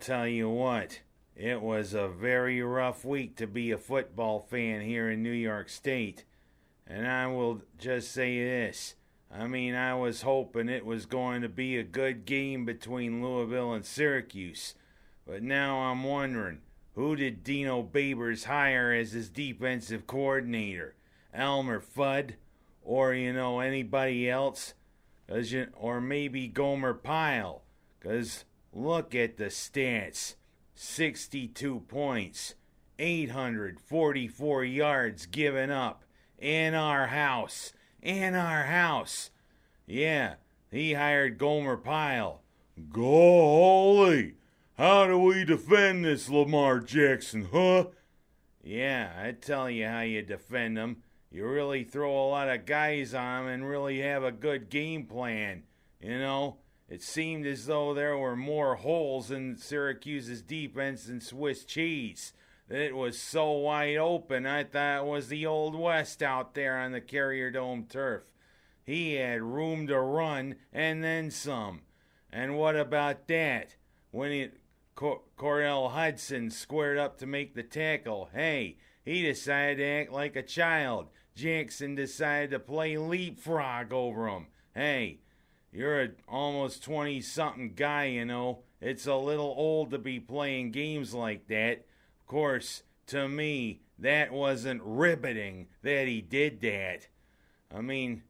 tell you what, it was a very rough week to be a football fan here in New York State. And I will just say this. I was hoping it was going to be a good game between Louisville and Syracuse. But now I'm wondering, who did Dino Babers hire as his defensive coordinator? Elmer Fudd? Or, anybody else? Or maybe Gomer Pyle? Because look at the stats. 62 points, 844 yards given up in our house. Yeah, he hired Gomer Pyle. Golly, how do we defend this Lamar Jackson, huh? Yeah, I tell you how you defend him. You really throw a lot of guys on him and really have a good game plan, It seemed as though there were more holes in Syracuse's defense than Swiss cheese. It was so wide open, I thought it was the Old West out there on the Carrier Dome turf. He had room to run and then some. And what about that? When Cordell Hudson squared up to make the tackle, hey, he decided to act like a child. Jackson decided to play leapfrog over him. Hey, you're an almost 20-something guy, It's a little old to be playing games like that. Of course, to me, that wasn't riveting that he did that.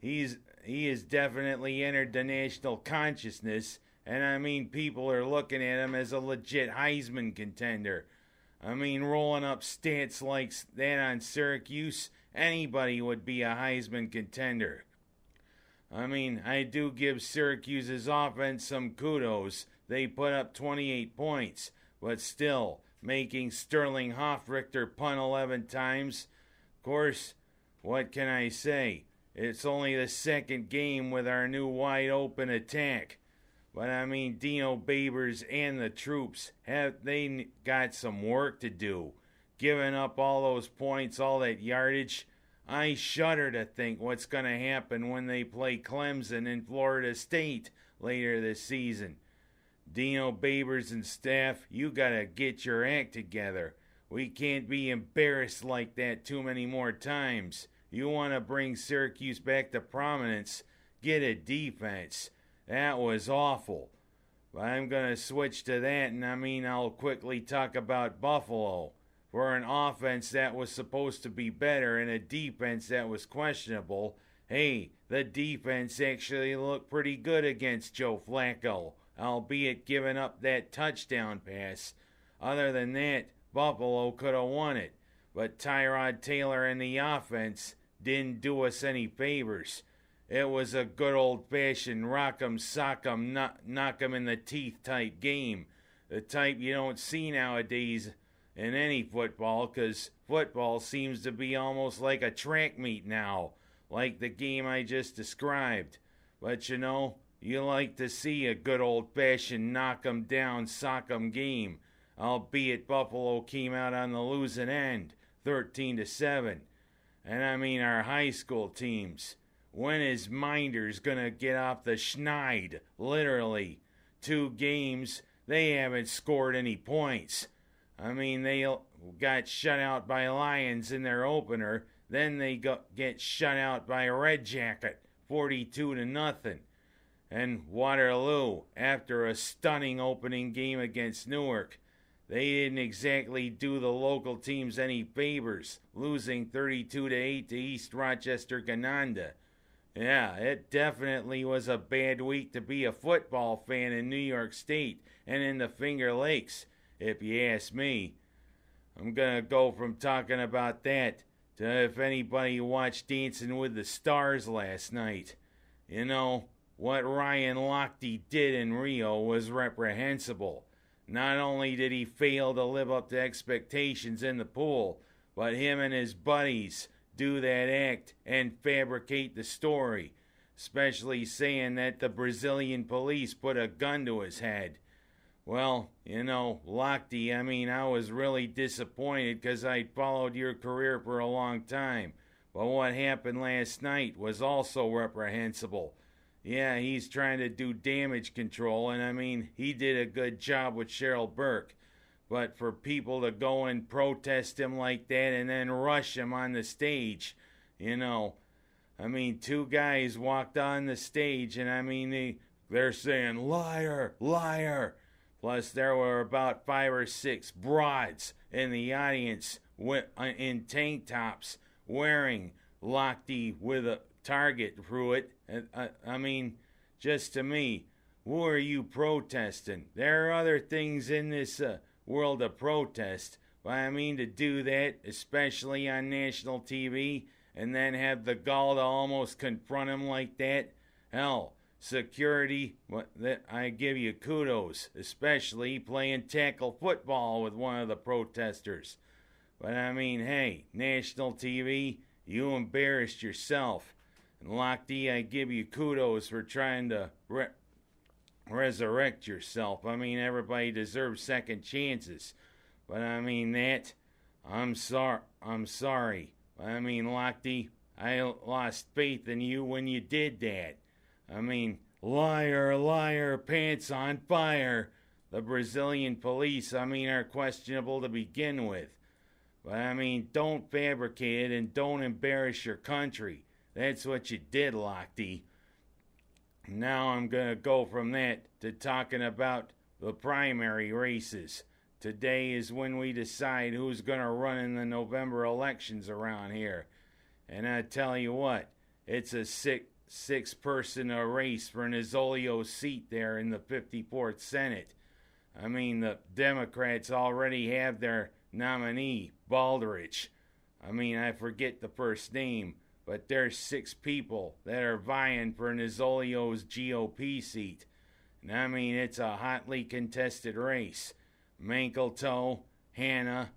He has definitely entered the national consciousness, and people are looking at him as a legit Heisman contender. Rolling up stats like that on Syracuse, anybody would be a Heisman contender. I do give Syracuse's offense some kudos. They put up 28 points, but still, making Sterling Hoffrichter punt 11 times. Of course, what can I say? It's only the second game with our new wide-open attack. But Dino Babers and the troops, they got some work to do. Giving up all those points, all that yardage, I shudder to think what's going to happen when they play Clemson and Florida State later this season. Dino Babers and staff, you got to get your act together. We can't be embarrassed like that too many more times. You want to bring Syracuse back to prominence, get a defense. That was awful. But I'm going to switch to that, and I'll quickly talk about Buffalo. For an offense that was supposed to be better and a defense that was questionable, hey, the defense actually looked pretty good against Joe Flacco, albeit giving up that touchdown pass. Other than that, Buffalo could have won it, but Tyrod Taylor and the offense didn't do us any favors. It was a good old-fashioned rock 'em, sock 'em, knock 'em in the teeth type game. The type you don't see nowadays in any football, because football seems to be almost like a track meet now, like the game I just described. But you like to see a good old-fashioned knock 'em down, sock 'em game, albeit Buffalo came out on the losing end, 13-7. And our high school teams. When is Minders gonna get off the schneid? Literally. 2 games, they haven't scored any points. They got shut out by Lions in their opener. Then they get shut out by Red Jacket, 42-0. And Waterloo, after a stunning opening game against Newark, they didn't exactly do the local teams any favors, losing 32-8 to East Rochester Gananda. Yeah, it definitely was a bad week to be a football fan in New York State and in the Finger Lakes, if you ask me. I'm going to go from talking about that to if anybody watched Dancing with the Stars last night. What Ryan Lochte did in Rio was reprehensible. Not only did he fail to live up to expectations in the pool, but him and his buddies do that act and fabricate the story, especially saying that the Brazilian police put a gun to his head. Well, Lochte, I was really disappointed because I'd followed your career for a long time. But what happened last night was also reprehensible. yeah, he's trying to do damage control, and I mean, he did a good job with Cheryl Burke. But for people to go and protest him like that and then rush him on the stage, you know, I mean, two guys walked on the stage, and I mean, they're saying, liar, liar. Plus, there were about 5 or 6 broads in the audience in tank tops wearing Lochte with a target through it. I mean, just to me, who are you protesting? There are other things in this world of protest, but I mean, to do that, especially on national TV, and then have the gall to almost confront him like that, hell, security, I give you kudos, especially playing tackle football with one of the protesters. But I mean, hey, national TV, you embarrassed yourself. And Lochte, I give you kudos for trying to resurrect yourself. I mean, everybody deserves second chances. But I mean, I'm sorry. I mean, Lochte, I lost faith in you when you did that. I mean, liar, liar, pants on fire. The Brazilian police, I mean, are questionable to begin with. But I mean, don't fabricate it and don't embarrass your country. That's what you did, Lochte. Now I'm going to go from that to talking about the primary races. Today is when we decide who's going to run in the November elections around here. And I tell you what, it's a six-person race for Nozzolio's seat there in the 54th Senate. I mean, the Democrats already have their nominee, Baldrige. I mean, I forget the first name, but there's 6 people that are vying for Nozzolio's GOP seat. And I mean, it's a hotly contested race. Mankeltoe, Hanna,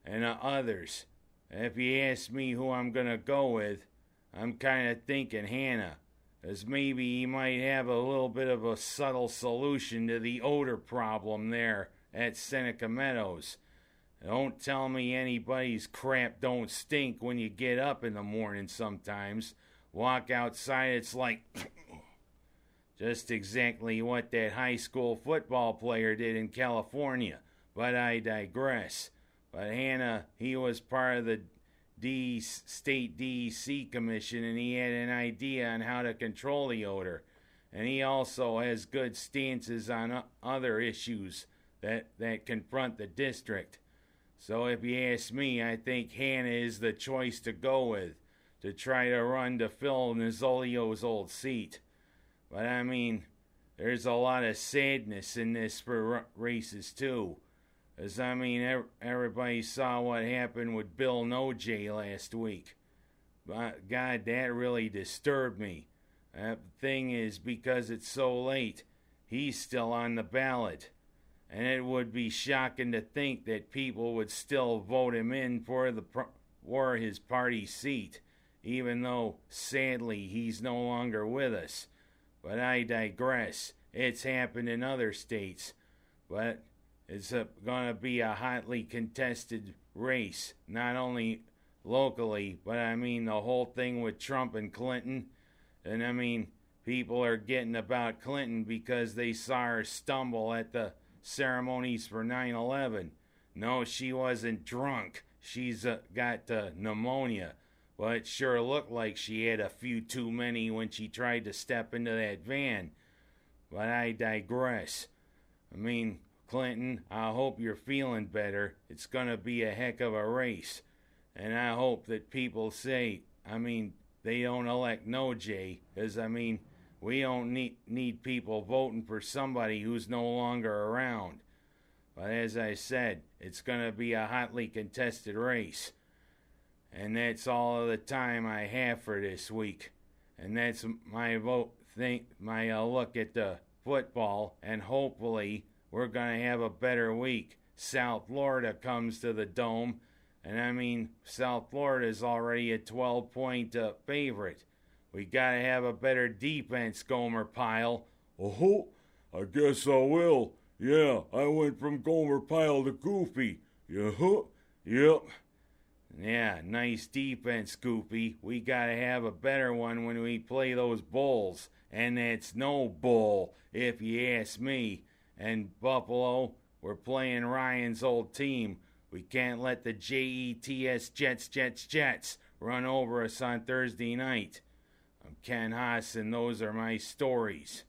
and others. If you ask me who I'm going to go with, I'm kind of thinking Hanna, as maybe he might have a little bit of a subtle solution to the odor problem there at Seneca Meadows. Don't tell me anybody's crap don't stink when you get up in the morning sometimes. Walk outside, it's like just exactly what that high school football player did in California. But I digress. But Hanna, he was part of the state DEC commission, and he had an idea on how to control the odor. And he also has good stances on other issues that confront the district. So if you ask me, I think Hanna is the choice to go with to try to run to fill Nozzolio's old seat. But I mean, there's a lot of sadness in this for races too. As I mean, everybody saw what happened with Bill Noje last week. But God, that really disturbed me. The thing is, because it's so late, he's still on the ballot. And it would be shocking to think that people would still vote him in for his party seat, even though, sadly, he's no longer with us. But I digress. It's happened in other states. But it's going to be a hotly contested race, not only locally, but I mean the whole thing with Trump and Clinton. And I mean, people are getting about Clinton because they saw her stumble at the ceremonies for 9/11. No, she wasn't drunk. She's got pneumonia. But it sure looked like she had a few too many when she tried to step into that van. But I digress. I mean, Clinton, I hope you're feeling better. It's going to be a heck of a race. And I hope that people say, I mean, they don't elect Noje, because, I mean, we don't need people voting for somebody who's no longer around. But as I said, it's going to be a hotly contested race. And that's all of the time I have for this week. And that's my my look at the football, and hopefully we're going to have a better week. South Florida comes to the Dome, and I mean, South Florida is already a 12-point favorite. We got to have a better defense, Gomer Pyle. Oh, I guess I will. Yeah, I went from Gomer Pyle to Goofy. Yeah, yep. Yeah, nice defense, Scoopy. We gotta have a better one when we play those Bulls. And it's no bull, if you ask me. And Buffalo, we're playing Ryan's old team. We can't let the Jets run over us on Thursday night. I'm Ken Haas, and those are my stories.